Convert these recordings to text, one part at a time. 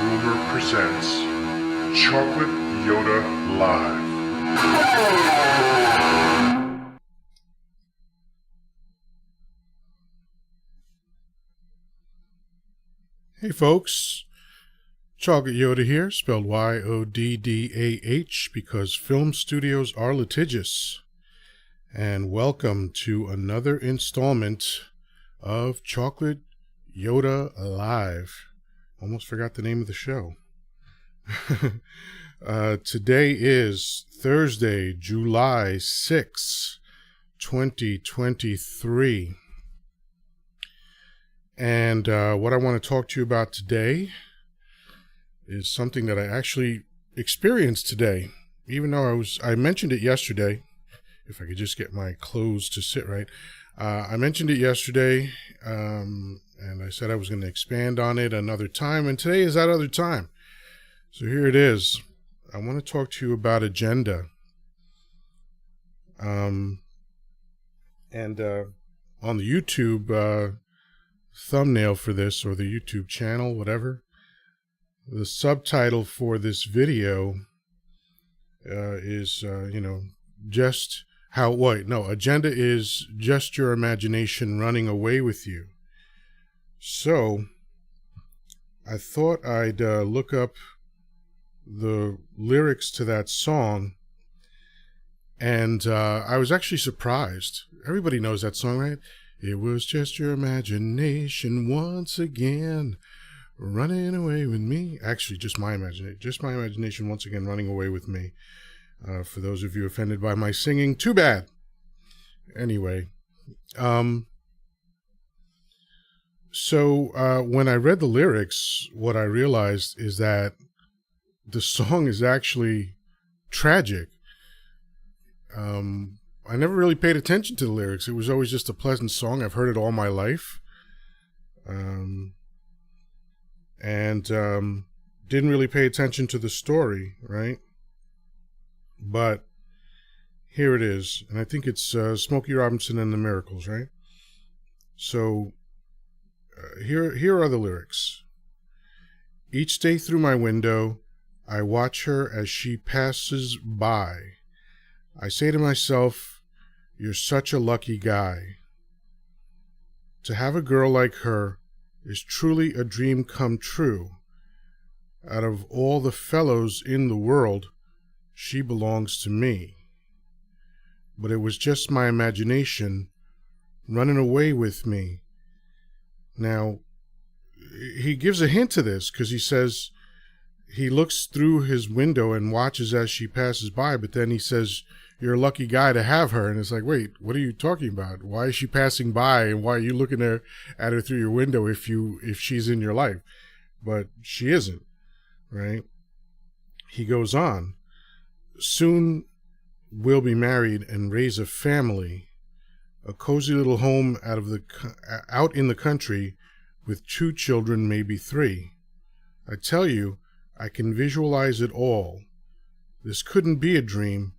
Ruler presents Chocolate Yoddah Live. Hey folks, Chocolate Yoddah here, spelled Y-O-D-D-A-H, because film studios are litigious. And welcome to another installment of Chocolate Yoddah Live. Almost forgot the name of the show. Today is Thursday, July 6, 2023. And what I want to talk to you about today is something that I actually experienced today. Even though I mentioned it yesterday. If I could just get my clothes to sit right. I mentioned it yesterday, and I said I was going to expand on it another time, and today is that other time. So here it is. I want to talk to you about agenda. And on the YouTube thumbnail for this, or the YouTube channel, whatever, the subtitle for this video is, just how, agenda is just your imagination running away with you. So I thought I'd look up the lyrics to that song, and I was actually surprised. Everybody knows that song, right? It was just your imagination once again running away with me. Actually, just my imagination once again running away with me. For those of you offended by my singing, too bad. Anyway, so when I read the lyrics, what I realized is that the song is actually tragic. I never really paid attention to the lyrics. It was always just a pleasant song. I've heard it all my life. And didn't really pay attention to the story, right? But here it is. And I think it's Smokey Robinson and the Miracles, right? So here are the lyrics. Each day through my window, I watch her as she passes by. I say to myself, you're such a lucky guy. To have a girl like her is truly a dream come true. Out of all the fellows in the world, she belongs to me. But it was just my imagination running away with me. Now, he gives a hint to this because he says he looks through his window and watches as she passes by, but then he says, you're a lucky guy to have her. And it's like, wait, what are you talking about? Why is she passing by, and why are you looking at her through your window if she's in your life? But she isn't, right? He goes on. Soon we'll be married and raise a family, a cozy little home out in the country with 2 children, maybe 3. I tell you, I can visualize it all. This couldn't be a dream.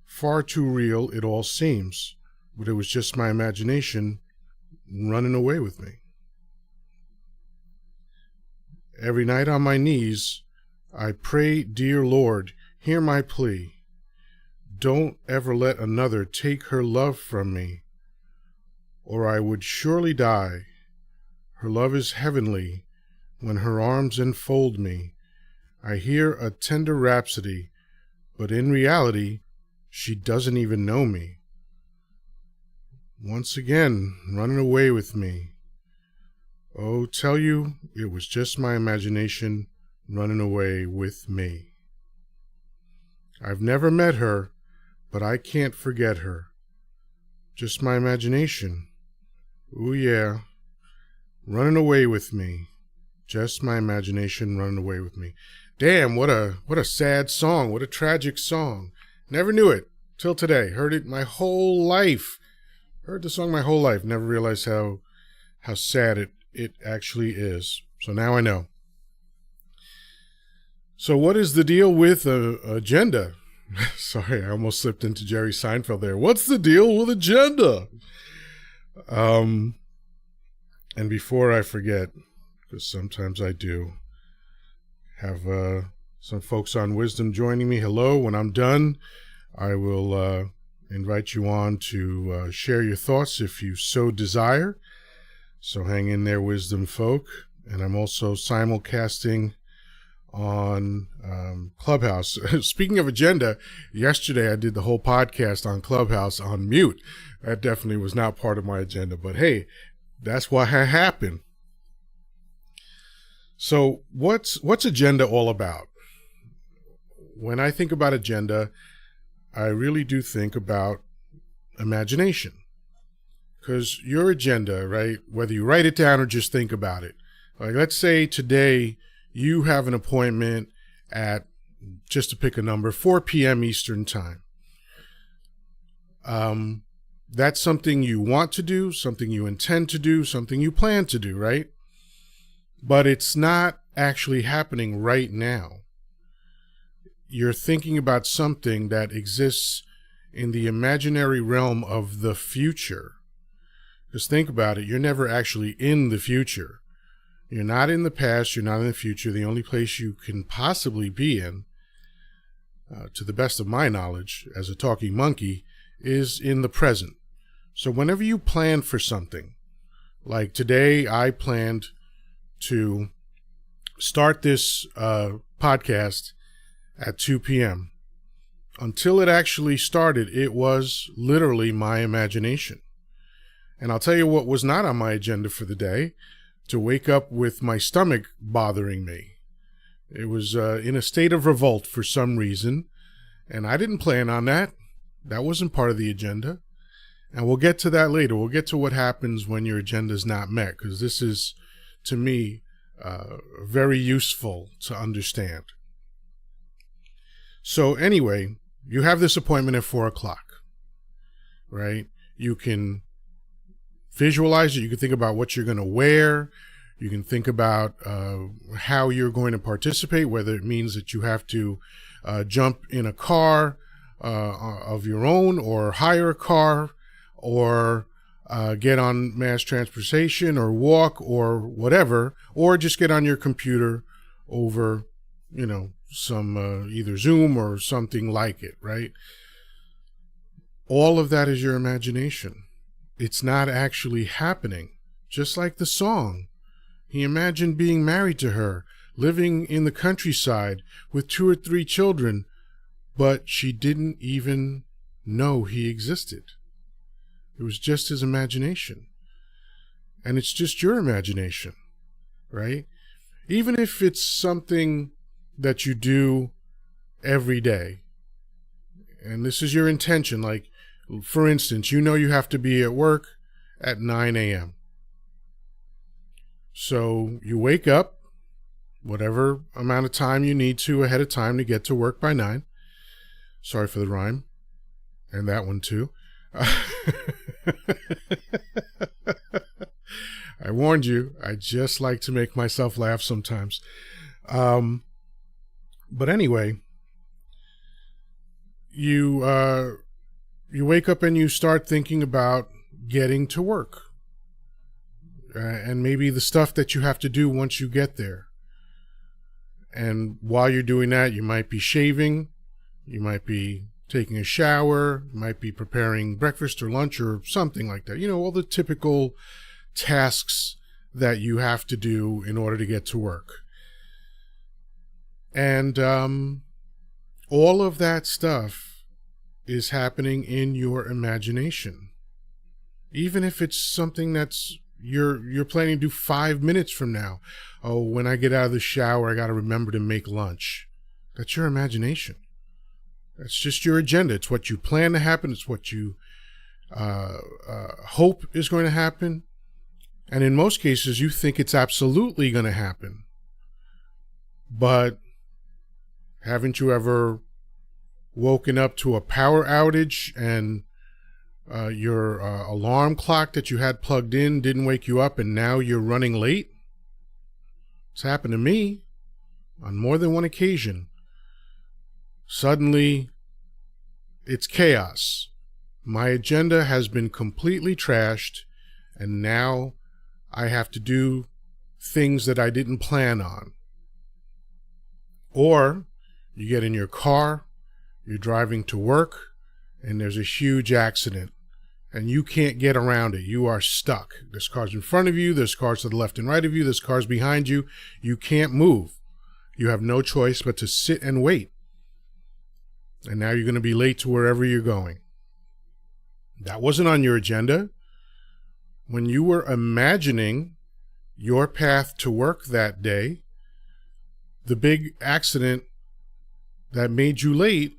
Far too real it all seems, but it was just my imagination running away with me. Every night on my knees, I pray, dear Lord, hear my plea. Don't ever let another take her love from me, or I would surely die. Her love is heavenly. When her arms enfold me, I hear a tender rhapsody, but in reality, she doesn't even know me. Once again, running away with me. Oh, tell you, it was just my imagination running away with me. I've never met her, but I can't forget her. Just my imagination. Ooh, yeah. Running away with me. Just my imagination running away with me. Damn, what a sad song. What a tragic song. Never knew it till today. Heard it my whole life. Heard the song my whole life. Never realized how sad it actually is. So now I know. So what is the deal with agenda? Sorry, I almost slipped into Jerry Seinfeld there. What's the deal with agenda? And before I forget, because sometimes I do, Have some folks on Wisdom joining me. Hello. When I'm done, I will invite you on to share your thoughts if you so desire. So hang in there, Wisdom folk. And I'm also simulcasting on Clubhouse. Speaking of agenda, yesterday I did the whole podcast on Clubhouse on mute. That definitely was not part of my agenda, but hey, that's what happened. So what's agenda all about? When I think about agenda, I really do think about imagination. Because your agenda, right, whether you write it down or just think about it, like let's say today you have an appointment at, just to pick a number, 4 p.m. Eastern time. That's something you want to do, something you intend to do, something you plan to do, right? But it's not actually happening right now. You're thinking about something that exists in the imaginary realm of the future. Just think about it. You're never actually in the future. You're not in the past. You're not in the future. The only place you can possibly be in, to the best of my knowledge, as a talking monkey, is in the present. So whenever you plan for something, like today I planned to start this podcast at 2 p.m. Until it actually started, it was literally my imagination. And I'll tell you what was not on my agenda for the day: to wake up with my stomach bothering me. It was in a state of revolt for some reason, and I didn't plan on that. That wasn't part of the agenda. And we'll get to that later. We'll get to what happens when your agenda is not met, because this is, to me, very useful to understand. So anyway, you have this appointment at 4 o'clock, right? You can visualize it. You can think about what you're going to wear. You can think about how you're going to participate, whether it means that you have to jump in a car of your own, or hire a car, or get on mass transportation, or walk, or whatever, or just get on your computer over, some either Zoom or something like it, right? All of that is your imagination. It's not actually happening. Just like the song. He imagined being married to her, living in the countryside with 2 or 3 children, but she didn't even know he existed. It was just his imagination. And it's just your imagination, right? Even if it's something that you do every day, and this is your intention, like, for instance, you have to be at work at 9 a.m. So you wake up, whatever amount of time you need to ahead of time to get to work by 9. Sorry for the rhyme. And that one too. I warned you. I just like to make myself laugh sometimes. But anyway, you wake up and you start thinking about getting to work, and maybe the stuff that you have to do once you get there. And while you're doing that, you might be shaving, you might be taking a shower, you might be preparing breakfast or lunch or something like that. All the typical tasks that you have to do in order to get to work. And all of that stuff is happening in your imagination. Even if it's something that's you're planning to do 5 minutes from now. Oh, when I get out of the shower, I got to remember to make lunch. That's your imagination. That's just your agenda. It's what you plan to happen. It's what you hope is going to happen. And in most cases, you think it's absolutely going to happen. But haven't you ever woken up to a power outage and your alarm clock that you had plugged in didn't wake you up, and now you're running late? It's happened to me on more than one occasion. Suddenly, it's chaos. My agenda has been completely trashed, and now I have to do things that I didn't plan on. Or you get in your car, you're driving to work, and there's a huge accident, and you can't get around it. You are stuck. There's cars in front of you, there's cars to the left and right of you, there's cars behind you. You can't move. You have no choice but to sit and wait. And now you're going to be late to wherever you're going. That wasn't on your agenda. When you were imagining your path to work that day, the big accident that made you late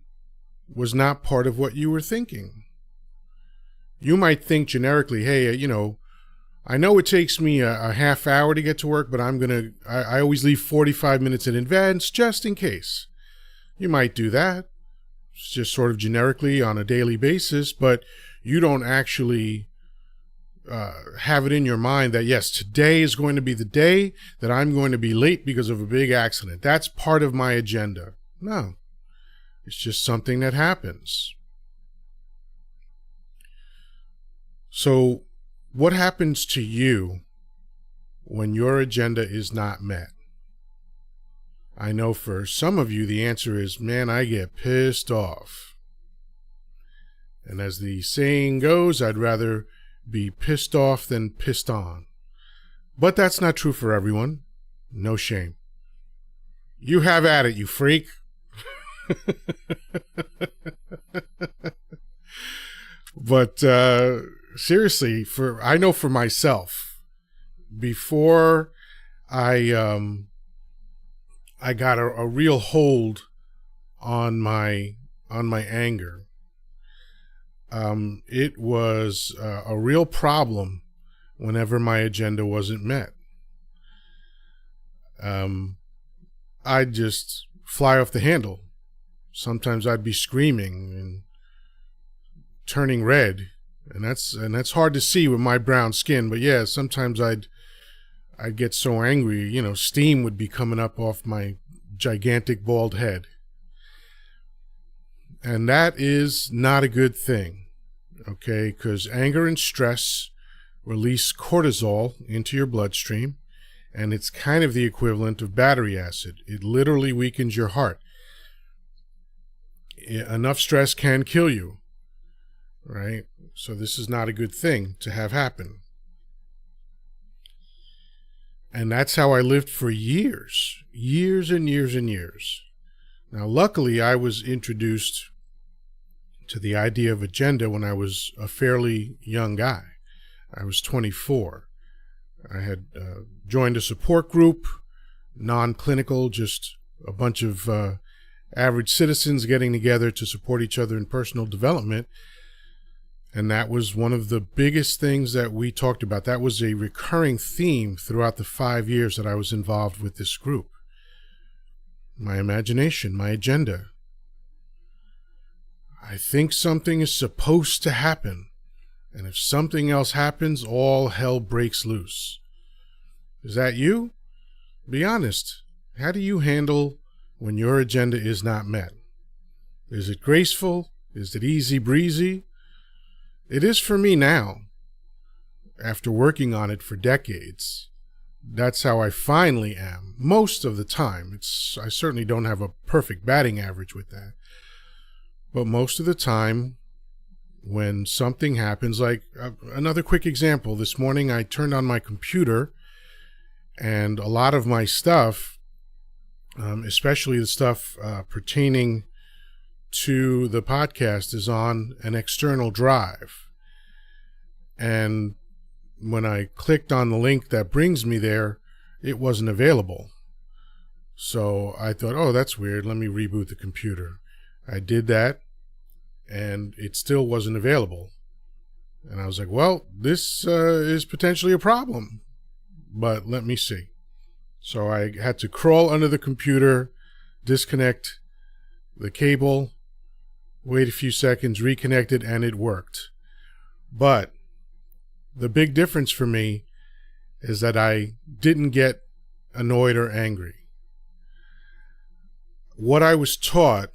was not part of what you were thinking. You might think generically, hey, I know it takes me a half hour to get to work, but I always leave 45 minutes in advance just in case. You might do that, just sort of generically on a daily basis, but you don't actually have it in your mind that, yes, today is going to be the day that I'm going to be late because of a big accident. That's part of my agenda. No, it's just something that happens. So what happens to you when your agenda is not met? I know for some of you, the answer is, man, I get pissed off. And as the saying goes, I'd rather be pissed off than pissed on. But that's not true for everyone. No shame. You have at it, you freak. But seriously, I know for myself, before I got a real hold on my anger, it was a real problem whenever my agenda wasn't met. I'd just fly off the handle. Sometimes I'd be screaming and turning red, and that's hard to see with my brown skin. But yeah, sometimes I'd get so angry, steam would be coming up off my gigantic bald head. And that is not a good thing, okay? Because anger and stress release cortisol into your bloodstream, and it's kind of the equivalent of battery acid. It literally weakens your heart. Enough stress can kill you, right? So this is not a good thing to have happen. And that's how I lived for years and years and years. Now, luckily, I was introduced to the idea of agenda when I was a fairly young guy. I was 24. I had joined a support group, non-clinical, just a bunch of average citizens getting together to support each other in personal development. And that was one of the biggest things that we talked about. That was a recurring theme throughout the 5 years that I was involved with this group. My imagination, my agenda. I think something is supposed to happen, and if something else happens, all hell breaks loose. Is that you? Be honest. How do you handle when your agenda is not met? Is it graceful? Is it easy breezy? It is for me now, after working on it for decades. That's how I finally am, most of the time. I certainly don't have a perfect batting average with that. But most of the time, when something happens, like another quick example, this morning I turned on my computer, and a lot of my stuff, especially the stuff pertaining to the podcast, is on an external drive. And when I clicked on the link that brings me there, it wasn't available. So I thought, oh, that's weird. Let me reboot the computer. I did that, and it still wasn't available. And I was like, well, this is potentially a problem, but let me see. So I had to crawl under the computer, disconnect the cable, wait a few seconds, reconnect it, and it worked. But the big difference for me is that I didn't get annoyed or angry. What I was taught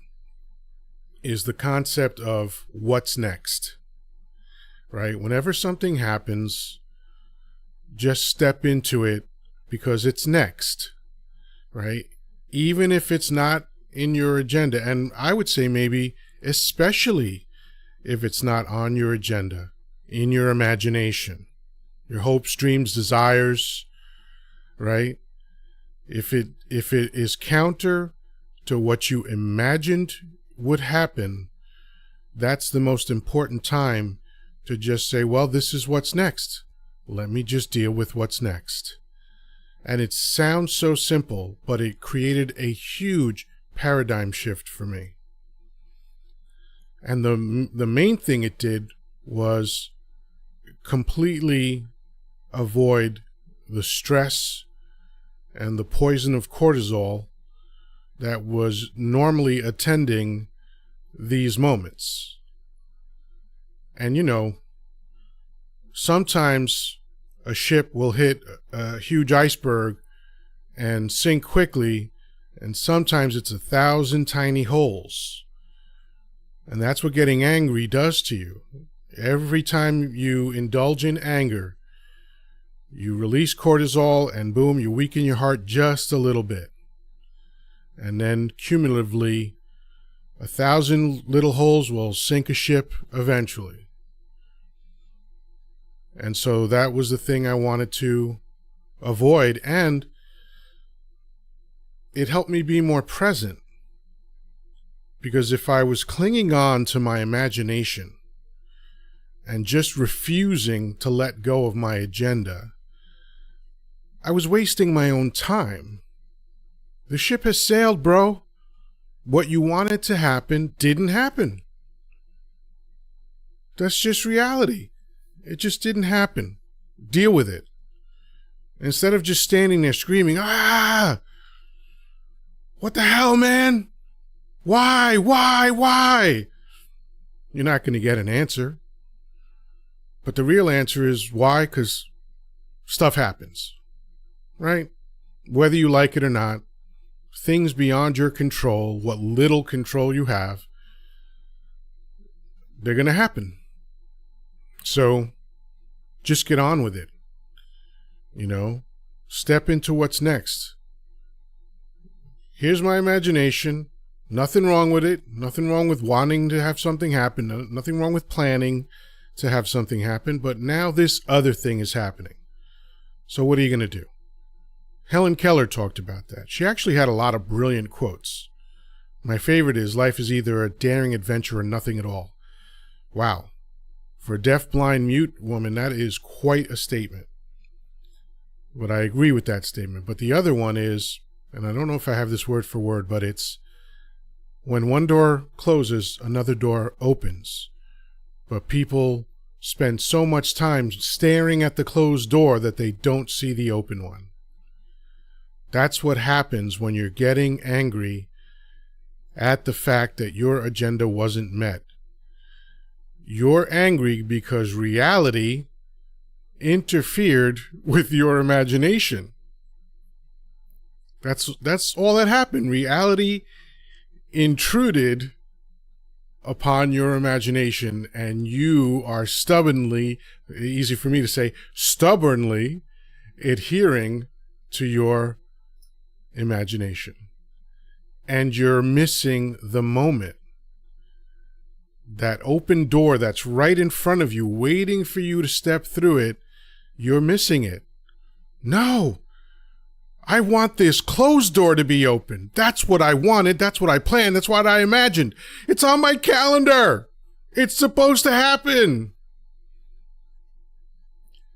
is the concept of what's next, right? Whenever something happens, just step into it because it's next, right? even if it's not in your agenda. And I would say maybe especially if it's not on your agenda, in your imagination, your hopes, dreams, desires, right? If it is counter to what you imagined would happen, that's the most important time to just say, well, this is what's next. Let me just deal with what's next. And it sounds so simple, but it created a huge paradigm shift for me. And the main thing it did was completely avoid the stress and the poison of cortisol that was normally attending these moments. And you know, sometimes a ship will hit a huge iceberg and sink quickly, and sometimes it's 1,000 tiny holes. And that's what getting angry does to you. Every time you indulge in anger, you release cortisol and boom, you weaken your heart just a little bit. And then cumulatively, 1,000 little holes will sink a ship eventually. And so that was the thing I wanted to avoid, and it helped me be more present. Because if I was clinging on to my imagination and just refusing to let go of my agenda, I was wasting my own time. The ship has sailed, bro. What you wanted to happen didn't happen. That's just reality. It just didn't happen. Deal with it. Instead of just standing there screaming, ah! What the hell, man? Why? You're not going to get an answer. But the real answer is why? Because stuff happens, right? Whether you like it or not, things beyond your control, what little control you have, they're going to happen. So just get on with it. You know, step into what's next. Here's my imagination. Nothing wrong with it. Nothing wrong with wanting to have something happen. Nothing wrong with planning to have something happen. But now this other thing is happening. So what are you going to do? Helen Keller talked about that. She actually had a lot of brilliant quotes. My favorite is, life is either a daring adventure or nothing at all. Wow. For a deaf, blind, mute woman, that is quite a statement. But I agree with that statement. But the other one is, and I don't know if I have this word for word, but it's, when one door closes, another door opens. But people spend so much time staring at the closed door that they don't see the open one. That's what happens when you're getting angry at the fact that your agenda wasn't met. You're angry because reality interfered with your imagination. That's all that happened. Reality intruded upon your imagination, and you are stubbornly, easy for me to say, stubbornly adhering to your imagination. And you're missing the moment. That open door that's right in front of you, waiting for you to step through it, you're missing it. No! I want this closed door to be open. That's what I wanted. That's what I planned. That's what I imagined. It's on my calendar. It's supposed to happen.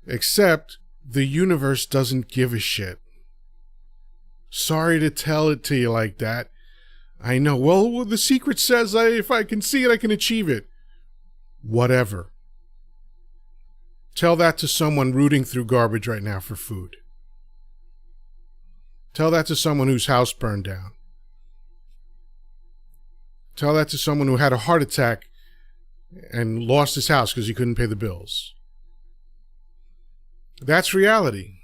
Except the universe doesn't give a shit. Sorry to tell it to you like that. I know. Well, the secret says if I can see it, I can achieve it. Whatever. Tell that to someone rooting through garbage right now for food. Tell that to someone whose house burned down. Tell that to someone who had a heart attack and lost his house because he couldn't pay the bills. That's reality.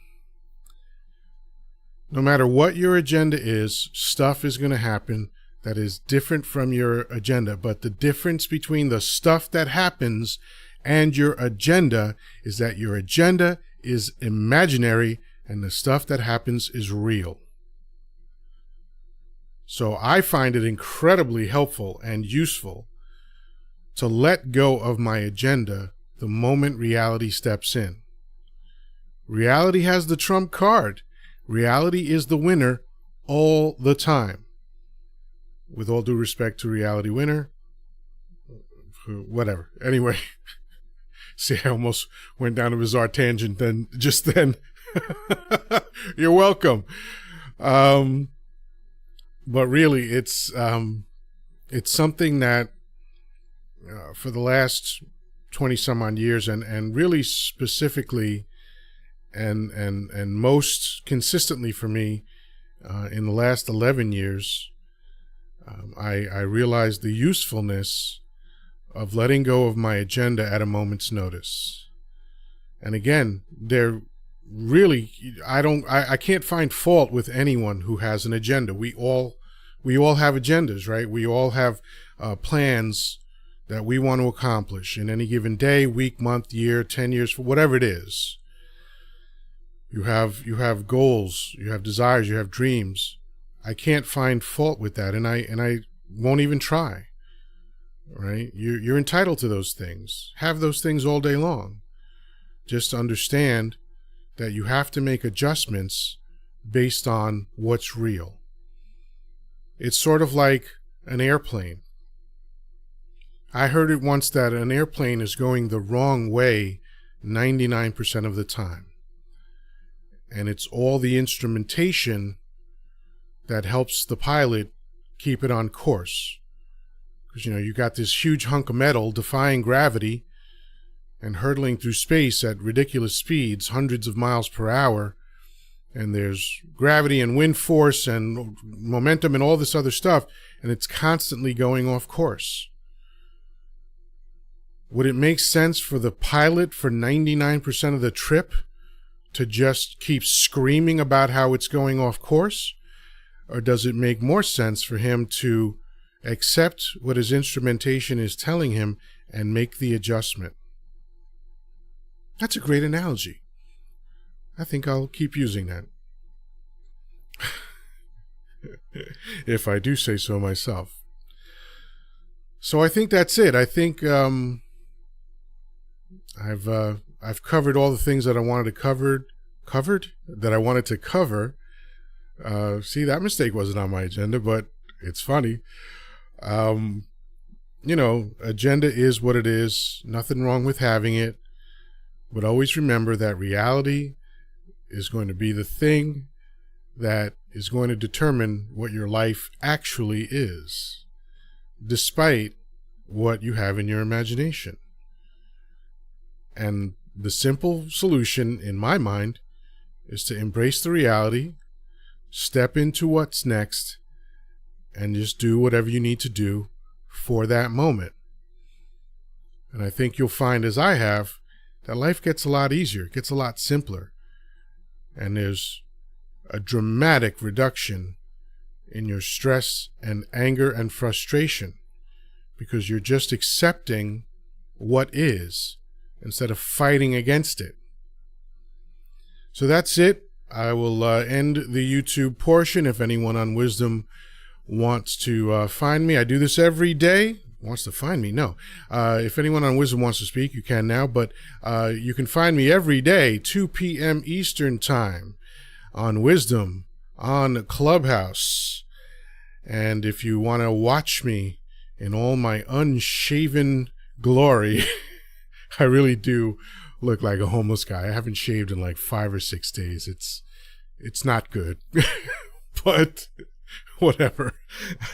No matter what your agenda is, stuff is going to happen that is different from your agenda. But the difference between the stuff that happens and your agenda is that your agenda is imaginary and the stuff that happens is real. So I find it incredibly helpful and useful to let go of my agenda the moment reality steps in. Reality has the trump card. Reality is the winner all the time. With all due respect to reality winner, whatever. Anyway, see, I almost went down a bizarre tangent just then. You're welcome. But really, it's something that for the last 20 some odd years, and really specifically and most consistently for me in the last 11 years, I realized the usefulness of letting go of my agenda at a moment's notice. And again, there really, I can't find fault with anyone who has an agenda. We all have agendas, right? We all have plans that we want to accomplish in any given day, week, month, year, 10 years, whatever it is. You have goals, you have desires, you have dreams. I can't find fault with that, and I won't even try. Right? You're entitled to those things. Have those things all day long. Just understand that you have to make adjustments based on what's real. It's sort of like an airplane. I heard it once that an airplane is going the wrong way 99% of the time. And it's all the instrumentation that helps the pilot keep it on course. Because, you got this huge hunk of metal defying gravity and hurtling through space at ridiculous speeds, hundreds of miles per hour. And there's gravity and wind force and momentum and all this other stuff, and it's constantly going off course. Would it make sense for the pilot for 99% of the trip to just keep screaming about how it's going off course? Or does it make more sense for him to accept what his instrumentation is telling him and make the adjustment? That's a great analogy. I think I'll keep using that. If I do say so myself. So I think that's it. I think I've covered all the things that I wanted to cover. See, that mistake wasn't on my agenda, but it's funny. Agenda is what it is. Nothing wrong with having it. But always remember that reality is going to be the thing that is going to determine what your life actually is, despite what you have in your imagination. And the simple solution, in my mind, is to embrace the reality, step into what's next, and just do whatever you need to do for that moment. And I think you'll find, as I have, that life gets a lot easier, it gets a lot simpler. And there's a dramatic reduction in your stress and anger and frustration, because you're just accepting what is instead of fighting against it. So that's it. I will end the YouTube portion. If anyone on Wisdom wants to find me, I do this every day. Wants to find me? No. If anyone on Wisdom wants to speak, you can now, but you can find me every day, 2 p.m. Eastern Time on Wisdom, on Clubhouse. And if you want to watch me in all my unshaven glory, I really do look like a homeless guy. I haven't shaved in like 5 or 6 days. It's not good, but whatever.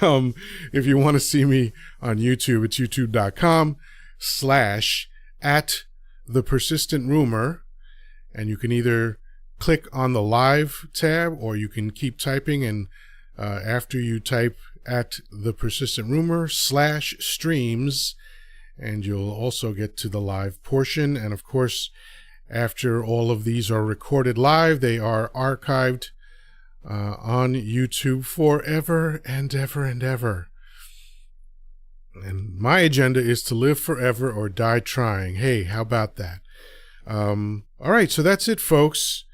If you want to see me on YouTube, it's youtube.com/@thepersistentrumor, and you can either click on the live tab, or you can keep typing, and after you type @thepersistentrumor/streams, and you'll also get to the live portion. And of course, after all of these are recorded live, they are archived on YouTube forever and ever and ever. And my agenda is to live forever or die trying. Hey, how about that? All right, so that's it, folks.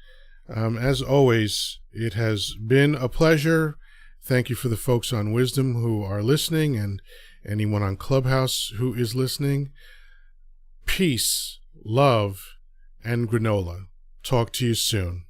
As always, it has been a pleasure. Thank you for the folks on Wisdom who are listening, and anyone on Clubhouse who is listening. Peace, love, and granola. Talk to you soon.